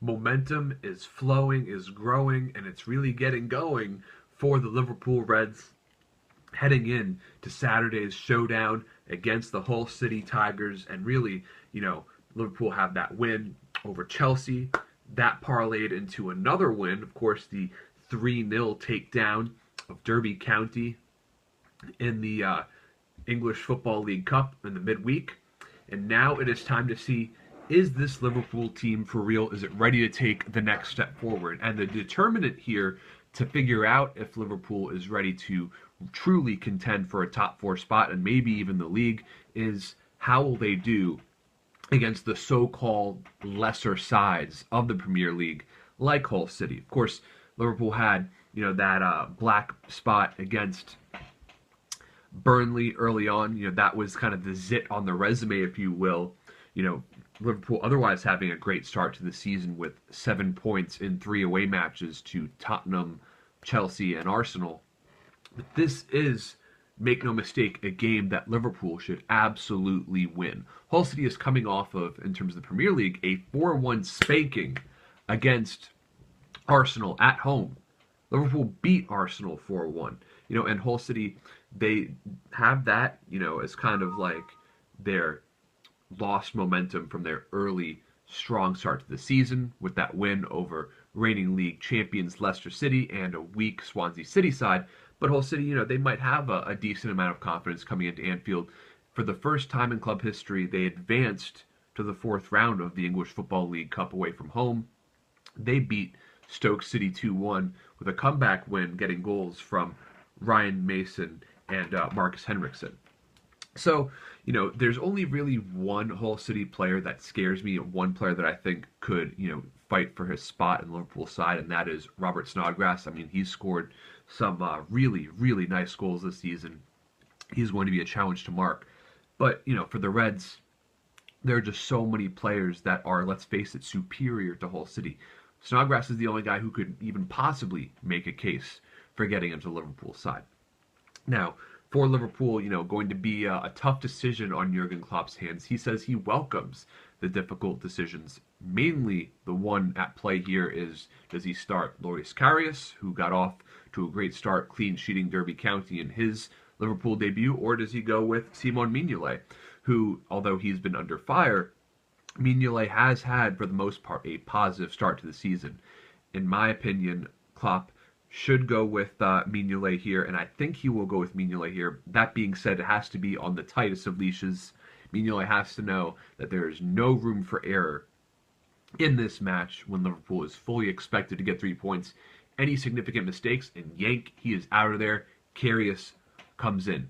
momentum is flowing, is growing, and it's really getting going for the Liverpool Reds heading in to Saturday's showdown against the Hull City Tigers. And really, Liverpool have that win over Chelsea. That parlayed into another win, of course, the 3-0 takedown of Derby County in the English Football League Cup in the midweek. And now it is time to see, is this Liverpool team for real? Is it ready to take the next step forward? And the determinant here to figure out if Liverpool is ready to truly contend for a top 4 spot and maybe even the league is how will they do against the so-called lesser sides of the Premier League like Hull City. Of course, Liverpool had that black spot against Burnley early on. That was kind of the zit on the resume, if you will. Liverpool otherwise having a great start to the season with 7 points in 3 away matches to Tottenham, Chelsea, and Arsenal. But this is, make no mistake, a game that Liverpool should absolutely win. Hull City is coming off of, in terms of the Premier League, a 4-1 spanking against Arsenal at home. Liverpool beat Arsenal 4-1. And Hull City, they have that, as kind of like their lost momentum from their early strong start to the season with that win over reigning league champions Leicester City and a weak Swansea City side. But Hull City, they might have a decent amount of confidence coming into Anfield. For the first time in club history, they advanced to the 4th round of the English Football League Cup away from home. They beat Stoke City 2-1 with a comeback win, getting goals from Ryan Mason and Marcus Henriksen. So, there's only really one Hull City player that scares me, one player that I think could, fight for his spot in Liverpool's side, and that is Robert Snodgrass. I mean, he's scored some really, really nice goals this season. He's going to be a challenge to Mark. But, for the Reds, there are just so many players that are, let's face it, superior to Hull City. Snodgrass is the only guy who could even possibly make a case for getting into Liverpool's side. Now, for Liverpool, going to be a tough decision on Jurgen Klopp's hands. He says he welcomes the difficult decisions. Mainly, the one at play here is, does he start Loris Karius, who got off to a great start, clean-sheeting Derby County in his Liverpool debut, or does he go with Simon Mignolet, who, although he's been under fire, Mignolet has had, for the most part, a positive start to the season. In my opinion, Klopp should go with Mignolet here, and I think he will go with Mignolet here. That being said, it has to be on the tightest of leashes. Mignolet has to know that there is no room for error in this match when Liverpool is fully expected to get 3 points. Any significant mistakes, and yank, he is out of there. Karius comes in.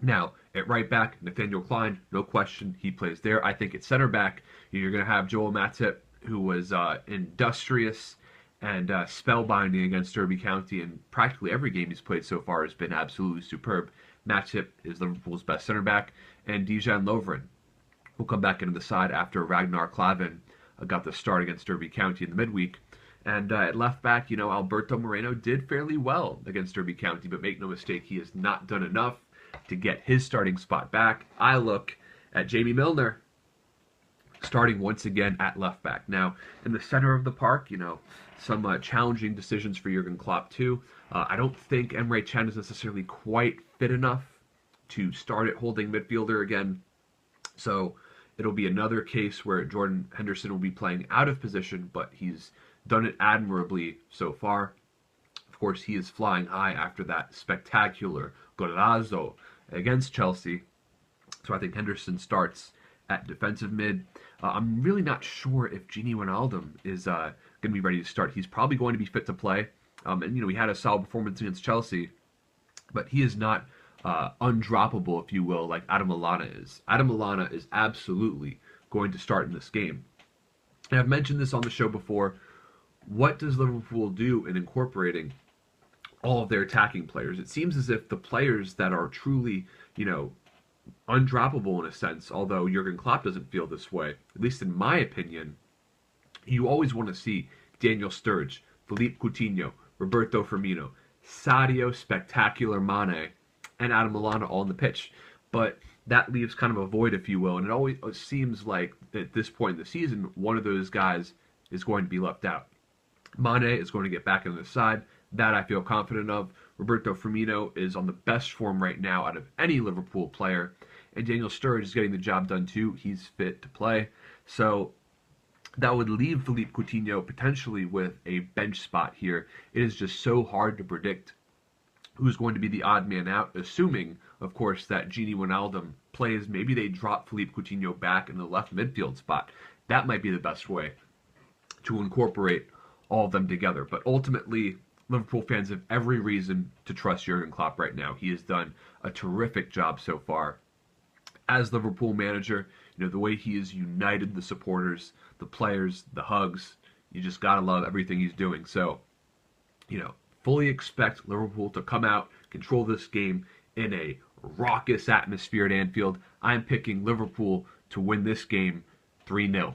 Now, at right back, Nathaniel Clyne, no question, he plays there. I think at center back, you're going to have Joel Matip, who was industrious and spellbinding against Derby County, and practically every game he's played so far has been absolutely superb. Matip is Liverpool's best center back, and Dejan Lovren will come back into the side after Ragnar Klavan got the start against Derby County in the midweek. And at left back, Alberto Moreno did fairly well against Derby County, but make no mistake, he has not done enough to get his starting spot back. I look at Jamie Milner starting once again at left back. Now, in the center of the park, some challenging decisions for Jurgen Klopp too. I don't think Emre Can is necessarily quite fit enough to start at holding midfielder again. So it'll be another case where Jordan Henderson will be playing out of position, but he's done it admirably so far. Of course, he is flying high after that spectacular golazo against Chelsea. So I think Henderson starts at defensive mid. I'm really not sure if Wijnaldum is going to be ready to start. He's probably going to be fit to play. And, he had a solid performance against Chelsea, but he is not undroppable, if you will, like Adam Lallana is. Adam Lallana is absolutely going to start in this game. And I've mentioned this on the show before. What does Liverpool do in incorporating all of their attacking players? It seems as if the players that are truly, undroppable in a sense, although Jurgen Klopp doesn't feel this way, at least in my opinion, you always want to see Daniel Sturridge, Philippe Coutinho, Roberto Firmino, Sadio Spectacular Mane, and Adam Lallana all on the pitch. But that leaves kind of a void, if you will, and it always seems like at this point in the season, one of those guys is going to be left out. Mane is going to get back on the side. That I feel confident of. Roberto Firmino is on the best form right now out of any Liverpool player. And Daniel Sturridge is getting the job done too. He's fit to play. So that would leave Philippe Coutinho potentially with a bench spot here. It is just so hard to predict who's going to be the odd man out, assuming, of course, that Wijnaldum plays. Maybe they drop Philippe Coutinho back in the left midfield spot. That might be the best way to incorporate all of them together. But ultimately, Liverpool fans have every reason to trust Jurgen Klopp right now. He has done a terrific job so far as Liverpool manager. You know, the way he has united the supporters, the players, the hugs. You just gotta love everything he's doing. So, you know, fully expect Liverpool to come out, control this game in a raucous atmosphere at Anfield. I'm picking Liverpool to win this game 3-0.